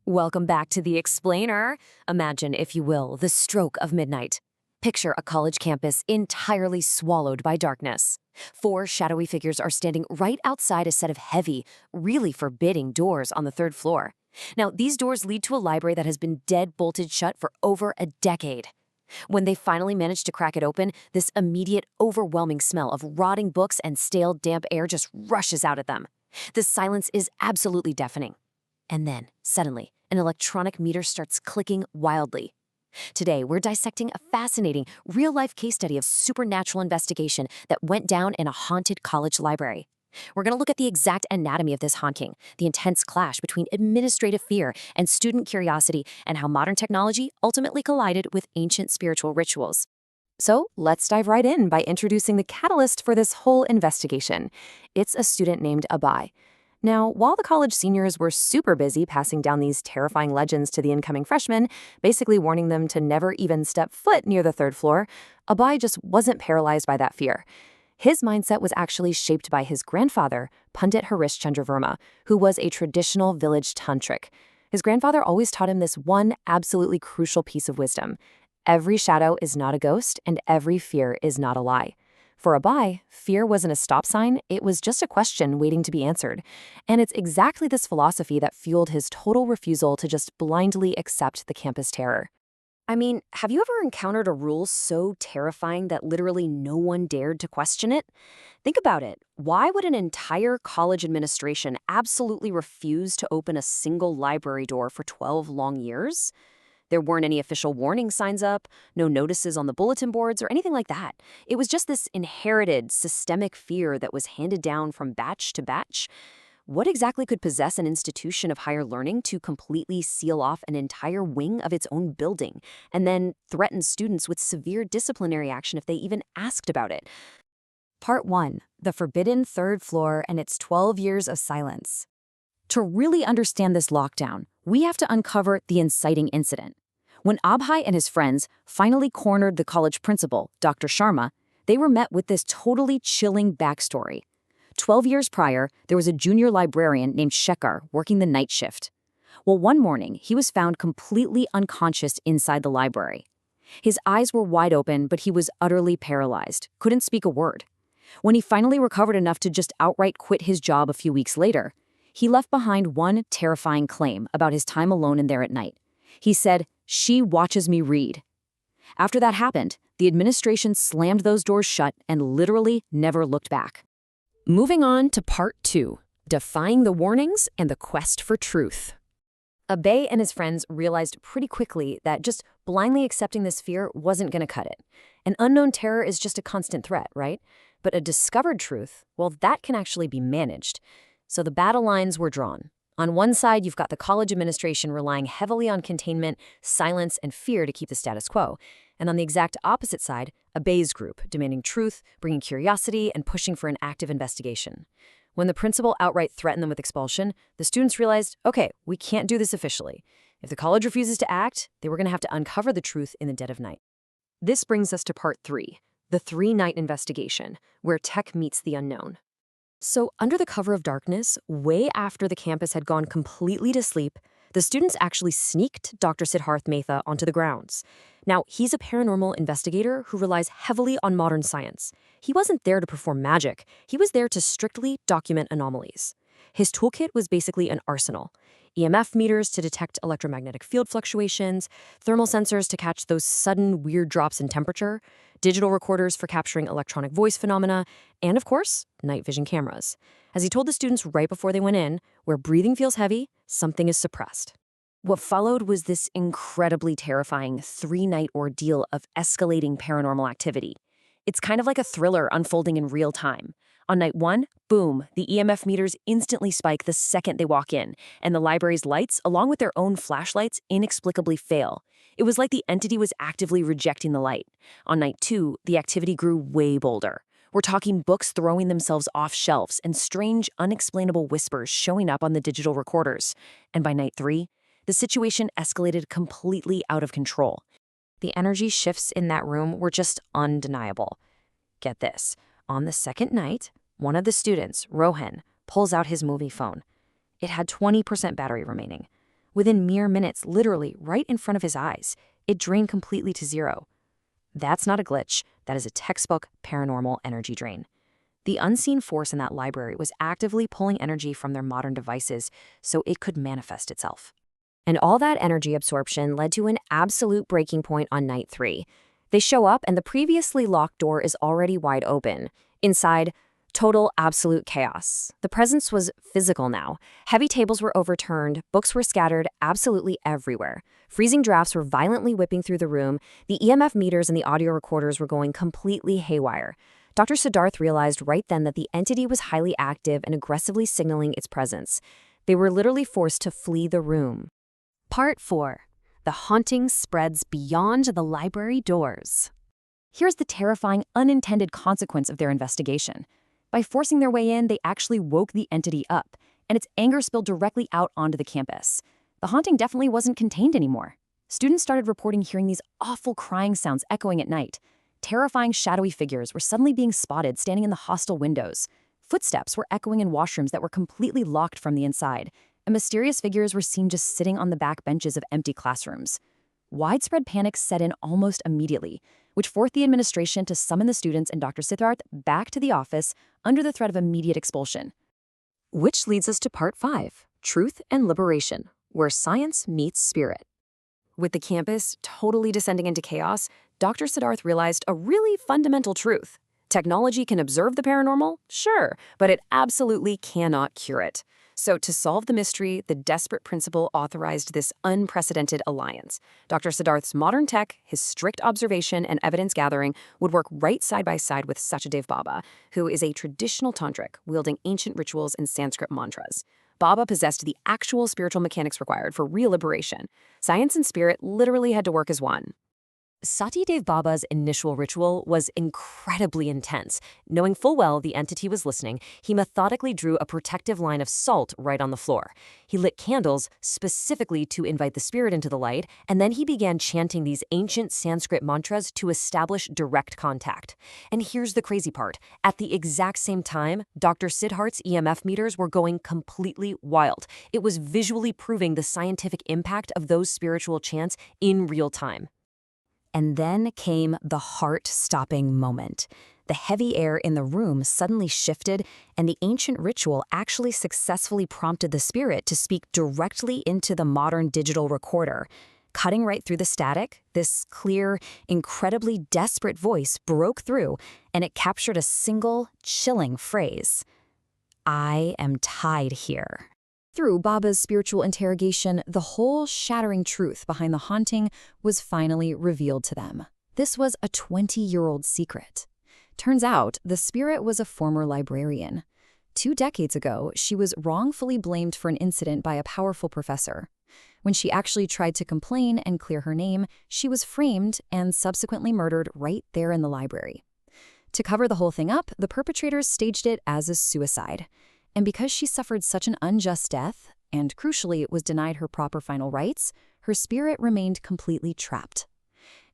Welcome back to The Explainer. Imagine, if you will, the stroke of midnight. Picture a college campus entirely swallowed by darkness. Four shadowy figures are standing right outside a set of heavy, really forbidding doors on the third floor. Now, these doors lead to a library that has been dead-bolted shut for over a decade. When they finally manage to crack it open, this immediate, overwhelming smell of rotting books and stale, damp air just rushes out at them. The silence is absolutely deafening. And then, suddenly, an electronic meter starts clicking wildly. Today, we're dissecting a fascinating, real-life case study of supernatural investigation that went down in a haunted college library. We're going to look at the exact anatomy of this haunting, the intense clash between administrative fear and student curiosity, and how modern technology ultimately collided with ancient spiritual rituals. So, let's dive right in by introducing the catalyst for this whole investigation. It's a student named Abai. Now, while the college seniors were super busy passing down these terrifying legends to the incoming freshmen, basically warning them to never even step foot near the third floor, Abai just wasn't paralyzed by that fear. His mindset was actually shaped by his grandfather, Pandit Harish Chandra Verma, who was a traditional village tantric. His grandfather always taught him this one absolutely crucial piece of wisdom. Every shadow is not a ghost, and every fear is not a lie. For Abai, fear wasn't a stop sign, it was just a question waiting to be answered. And it's exactly this philosophy that fueled his total refusal to just blindly accept the campus terror. I mean, have you ever encountered a rule so terrifying that literally no one dared to question it? Think about it. Why would an entire college administration absolutely refuse to open a single library door for 12 long years? There weren't any official warning signs up, no notices on the bulletin boards, or anything like that. It was just this inherited, systemic fear that was handed down from batch to batch. What exactly could possess an institution of higher learning to completely seal off an entire wing of its own building, and then threaten students with severe disciplinary action if they even asked about it? Part 1. The Forbidden Third Floor and its 12 Years of Silence. To really understand this lockdown, we have to uncover the inciting incident. When Abhay and his friends finally cornered the college principal, Dr. Sharma, they were met with this totally chilling backstory. 12 years prior, there was a junior librarian named Shekhar working the night shift. Well, one morning, he was found completely unconscious inside the library. His eyes were wide open, but he was utterly paralyzed, couldn't speak a word. When he finally recovered enough to just outright quit his job a few weeks later, he left behind one terrifying claim about his time alone in there at night. He said, "She watches me read." After that happened, the administration slammed those doors shut and literally never looked back. Moving on to Part 2, Defying the Warnings and the Quest for Truth. Abai and his friends realized pretty quickly that just blindly accepting this fear wasn't going to cut it. An unknown terror is just a constant threat, right? But a discovered truth, well, that can actually be managed. So the battle lines were drawn. On one side, you've got the college administration relying heavily on containment, silence, and fear to keep the status quo. And on the exact opposite side, Abai's group, demanding truth, bringing curiosity, and pushing for an active investigation. When the principal outright threatened them with expulsion, the students realized, okay, we can't do this officially. If the college refuses to act, they were going to have to uncover the truth in the dead of night. This brings us to Part 3, the 3-night investigation, where tech meets the unknown. So, under the cover of darkness, way after the campus had gone completely to sleep, the students actually sneaked Dr. Siddharth Mehta onto the grounds. Now, he's a paranormal investigator who relies heavily on modern science. He wasn't there to perform magic. He was there to strictly document anomalies. His toolkit was basically an arsenal. EMF meters to detect electromagnetic field fluctuations, thermal sensors to catch those sudden weird drops in temperature, digital recorders for capturing electronic voice phenomena, and of course, night vision cameras. As he told the students right before they went in, where breathing feels heavy, something is suppressed. What followed was this incredibly terrifying 3-night ordeal of escalating paranormal activity. It's kind of like a thriller unfolding in real time. On night 1, boom, the EMF meters instantly spike the second they walk in, and the library's lights, along with their own flashlights, inexplicably fail. It was like the entity was actively rejecting the light. On night 2, the activity grew way bolder. We're talking books throwing themselves off shelves and strange, unexplainable whispers showing up on the digital recorders. And by night 3, the situation escalated completely out of control. The energy shifts in that room were just undeniable. Get this. On the second night, one of the students, Rohan, pulls out his movie phone. It had 20% battery remaining. Within mere minutes, literally right in front of his eyes, it drained completely to zero. That's not a glitch. That is a textbook paranormal energy drain. The unseen force in that library was actively pulling energy from their modern devices so it could manifest itself. And all that energy absorption led to an absolute breaking point on night 3. They show up and the previously locked door is already wide open. Inside, total absolute chaos. The presence was physical now. Heavy tables were overturned, books were scattered absolutely everywhere. Freezing drafts were violently whipping through the room. The EMF meters and the audio recorders were going completely haywire. Dr. Siddharth realized right then that the entity was highly active and aggressively signaling its presence. They were literally forced to flee the room. Part 4. The haunting spreads beyond the library doors. Here's the terrifying unintended consequence of their investigation. By forcing their way in, they actually woke the entity up, and its anger spilled directly out onto the campus. The haunting definitely wasn't contained anymore. Students started reporting hearing these awful crying sounds echoing at night. Terrifying shadowy figures were suddenly being spotted standing in the hostel windows. Footsteps were echoing in washrooms that were completely locked from the inside, and mysterious figures were seen just sitting on the back benches of empty classrooms. Widespread panic set in almost immediately, which forced the administration to summon the students and Dr. Siddharth back to the office under the threat of immediate expulsion. Which leads us to Part 5, Truth and Liberation, where science meets spirit. With the campus totally descending into chaos, Dr. Siddharth realized a really fundamental truth. Technology can observe the paranormal, sure, but it absolutely cannot cure it. So to solve the mystery, the desperate principal authorized this unprecedented alliance. Dr. Siddharth's modern tech, his strict observation and evidence gathering would work right side by side with Satyadev Baba, who is a traditional tantric wielding ancient rituals and Sanskrit mantras. Baba possessed the actual spiritual mechanics required for real liberation. Science and spirit literally had to work as one. Satyadev Baba's initial ritual was incredibly intense. Knowing full well the entity was listening, he methodically drew a protective line of salt right on the floor. He lit candles specifically to invite the spirit into the light, and then he began chanting these ancient Sanskrit mantras to establish direct contact. And here's the crazy part. At the exact same time, Dr. Siddharth's EMF meters were going completely wild. It was visually proving the scientific impact of those spiritual chants in real time. And then came the heart-stopping moment. The heavy air in the room suddenly shifted, and the ancient ritual actually successfully prompted the spirit to speak directly into the modern digital recorder. Cutting right through the static, this clear, incredibly desperate voice broke through, and it captured a single, chilling phrase. "I am tied here." Through Baba's spiritual interrogation, the whole shattering truth behind the haunting was finally revealed to them. This was a 20-year-old secret. Turns out, the spirit was a former librarian. 2 decades ago, she was wrongfully blamed for an incident by a powerful professor. When she actually tried to complain and clear her name, she was framed and subsequently murdered right there in the library. To cover the whole thing up, the perpetrators staged it as a suicide. And because she suffered such an unjust death, and crucially was denied her proper final rights, her spirit remained completely trapped.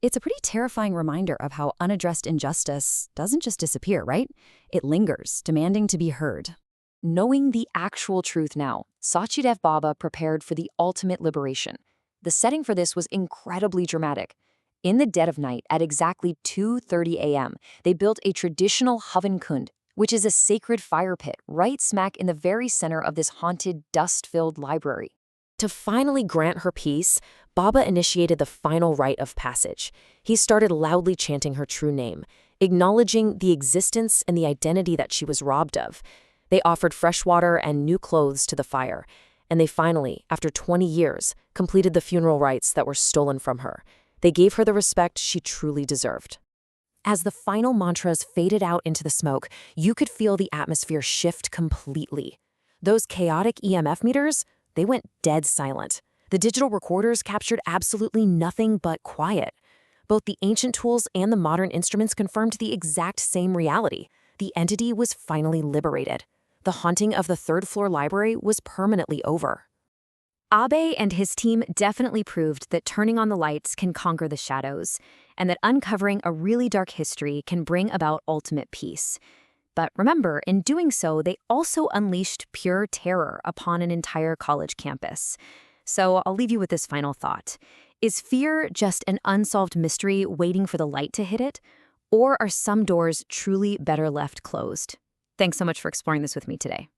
It's a pretty terrifying reminder of how unaddressed injustice doesn't just disappear, right? It lingers, demanding to be heard. Knowing the actual truth now, Satyadev Baba prepared for the ultimate liberation. The setting for this was incredibly dramatic. In the dead of night, at exactly 2:30 a.m., they built a traditional Havan Kund, which is a sacred fire pit right smack in the very center of this haunted, dust-filled library. To finally grant her peace, Baba initiated the final rite of passage. He started loudly chanting her true name, acknowledging the existence and the identity that she was robbed of. They offered fresh water and new clothes to the fire, and they finally, after 20 years, completed the funeral rites that were stolen from her. They gave her the respect she truly deserved. As the final mantras faded out into the smoke, you could feel the atmosphere shift completely. Those chaotic EMF meters, they went dead silent. The digital recorders captured absolutely nothing but quiet. Both the ancient tools and the modern instruments confirmed the exact same reality. The entity was finally liberated. The haunting of the third-floor library was permanently over. Abe and his team definitely proved that turning on the lights can conquer the shadows, and that uncovering a really dark history can bring about ultimate peace. But remember, in doing so, they also unleashed pure terror upon an entire college campus. So I'll leave you with this final thought. Is fear just an unsolved mystery waiting for the light to hit it? Or are some doors truly better left closed? Thanks so much for exploring this with me today.